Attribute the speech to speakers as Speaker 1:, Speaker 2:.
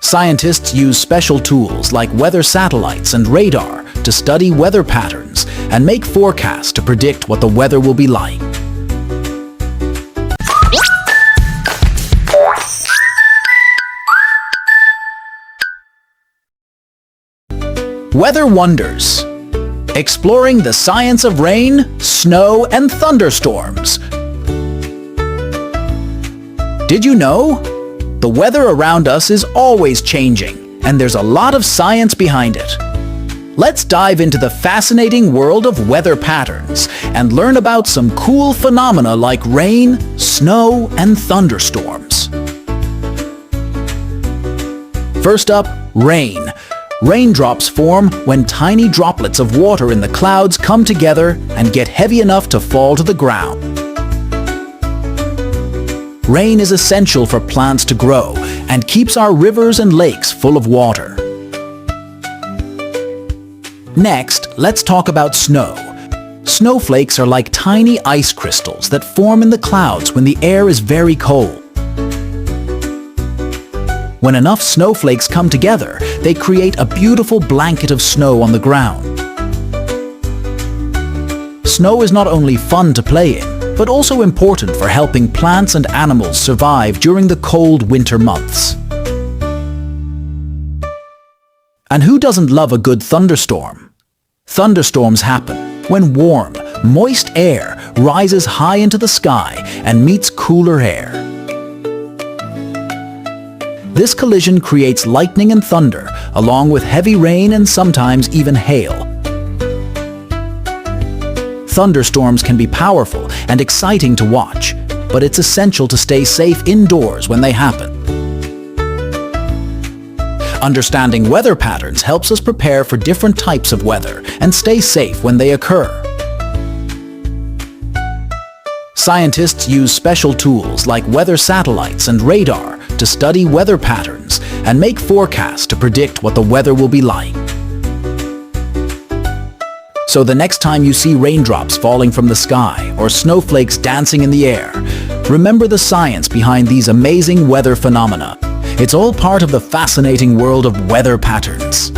Speaker 1: Scientists use special tools like weather satellites and radar to study weather patterns and make forecasts to predict what the weather will be like. Weather Wonders. Exploring the science of rain, snow, and thunderstorms. Did you know? The weather around us is always changing, and there's a lot of science behind it. Let's dive into the fascinating world of weather patterns and learn about some cool phenomena like rain, snow, and thunderstorms. First up, rain. Raindrops form when tiny droplets of water in the clouds come together and get heavy enough to fall to the ground. Rain is essential for plants to grow and keeps our rivers and lakes full of water. Next, let's talk about snow. Snowflakes are like tiny ice crystals that form in the clouds when the air is very cold. When enough snowflakes come together, they create a beautiful blanket of snow on the ground. Snow is not only fun to play in, but also important for helping plants and animals survive during the cold winter months. And who doesn't love a good thunderstorm? Thunderstorms happen when warm, moist air rises high into the sky and meets cooler air. This collision creates lightning and thunder, along with heavy rain and sometimes even hail. Thunderstorms can be powerful and exciting to watch, but it's essential to stay safe indoors when they happen. Understanding weather patterns helps us prepare for different types of weather and stay safe when they occur. Scientists use special tools like weather satellites and radar to study weather patterns and make forecasts to predict what the weather will be like. So the next time you see raindrops falling from the sky or snowflakes dancing in the air, remember the science behind these amazing weather phenomena. It's all part of the fascinating world of weather patterns.